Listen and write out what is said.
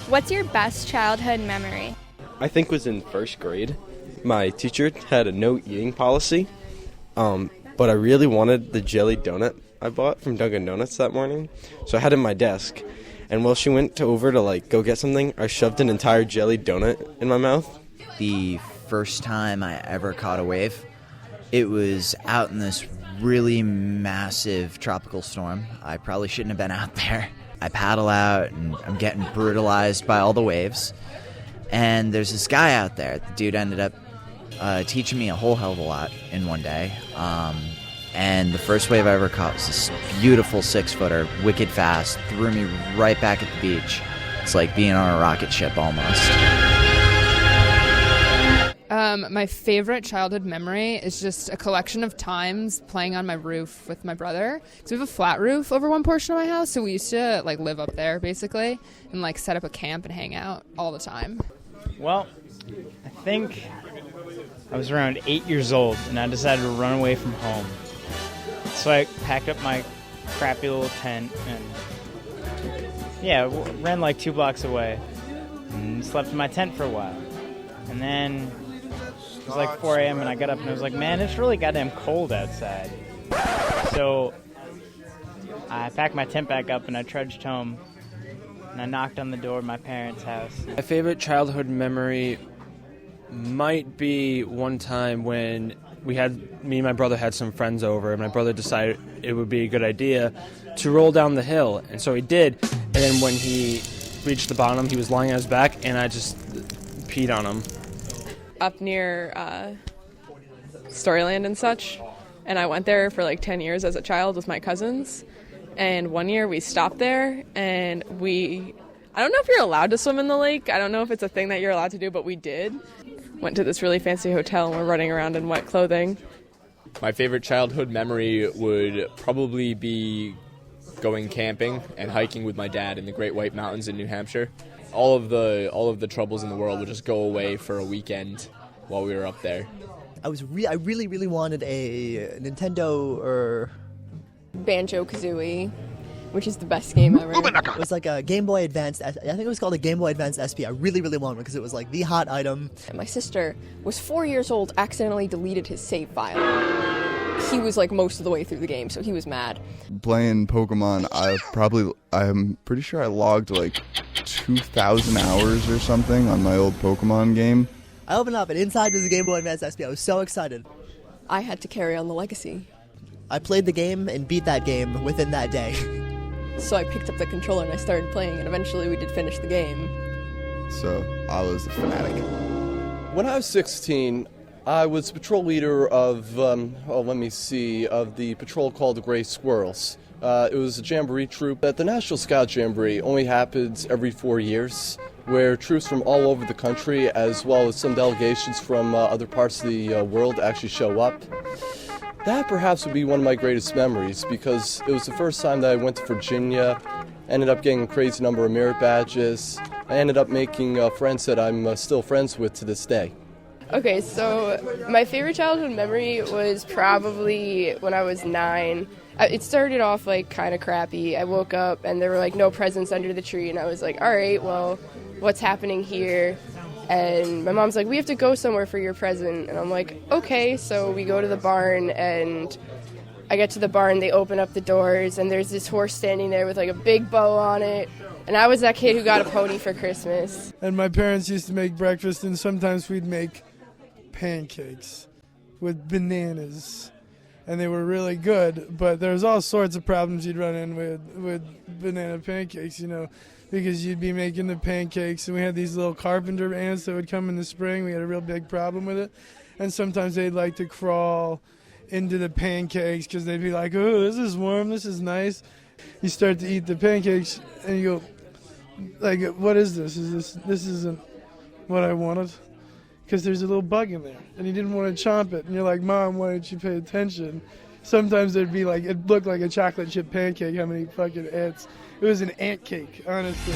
What's your best childhood memory? I think was in first grade. My teacher had a no eating policy, but I really wanted the jelly donut I bought from Dunkin' Donuts that morning, so I had it in my desk. And while she went over to go get something, I shoved an entire jelly donut in my mouth. The first time I ever caught a wave, it was out in this really massive tropical storm. I probably shouldn't have been out there. I paddle out and I'm getting brutalized by all the waves. And there's this guy out there. The dude ended up teaching me a whole hell of a lot in one day. And the first wave I ever caught was this beautiful 6-footer, wicked fast, threw me right back at the beach. It's like being on a rocket ship almost. My favorite childhood memory is just a collection of times playing on my roof with my brother. Because we have a flat roof over one portion of my house, so we used to live up there basically and set up a camp and hang out all the time. Well, I think I was around 8 years old and I decided to run away from home. So I packed up my crappy little tent and ran 2 blocks away and slept in my tent for a while. And then it was 4 a.m. and I got up and I was like, man, it's really goddamn cold outside. So I packed my tent back up and I trudged home and I knocked on the door of my parents' house. My favorite childhood memory might be one time when me and my brother had some friends over and my brother decided it would be a good idea to roll down the hill. And so he did. And then when he reached the bottom, he was lying on his back and I just peed on him. Up near Storyland and such, and I went there for 10 years as a child with my cousins, and one year we stopped there and I don't know if you're allowed to swim in the lake, I don't know if it's a thing that you're allowed to do, but we did. Went to this really fancy hotel and we're running around in wet clothing. My favorite childhood memory would probably be going camping and hiking with my dad in the Great White Mountains in New Hampshire. All of the troubles in the world would just go away for a weekend while we were up there. I really wanted a Nintendo or Banjo-Kazooie, which is the best game ever. It was a Game Boy Advance. I think it was called a Game Boy Advance SP. I really wanted one because it was the hot item. My sister was 4 years old, accidentally deleted his save file. He was most of the way through the game, so he was mad. Playing Pokemon, I'm pretty sure I logged 2,000 hours or something on my old Pokemon game. I opened up and inside was a Game Boy Advance SP. I was so excited. I had to carry on the legacy. I played the game and beat that game within that day. So I picked up the controller and I started playing, and eventually we did finish the game. So I was a fanatic. When I was 16, I was patrol leader of, of the patrol called the Gray Squirrels. It was a jamboree troop. The National Scout Jamboree only happens every 4 years, where troops from all over the country, as well as some delegations from other parts of the world, actually show up. That perhaps would be one of my greatest memories, because it was the first time that I went to Virginia, ended up getting a crazy number of merit badges. I ended up making friends that I'm still friends with to this day. Okay, so my favorite childhood memory was probably when I was 9. It started off kind of crappy. I woke up and there were no presents under the tree, and I was like, all right, well, what's happening here? And my mom's like, we have to go somewhere for your present. And I'm like, okay. So we go to the barn, and I get to the barn, they open up the doors, and there's this horse standing there with a big bow on it. And I was that kid who got a pony for Christmas. And my parents used to make breakfast, and sometimes we'd make pancakes with bananas. And they were really good, but there was all sorts of problems you'd run in with banana pancakes, because you'd be making the pancakes, and we had these little carpenter ants that would come in the spring. We had a real big problem with it. And sometimes they'd like to crawl into the pancakes because they'd be like, oh, this is warm, this is nice. You start to eat the pancakes, and you go, what is this? This isn't what I wanted. Because there's a little bug in there, and you didn't want to chomp it. And you're like, Mom, why didn't you pay attention? Sometimes there'd be it looked like a chocolate chip pancake, how many fucking ants. It was an ant cake, honestly.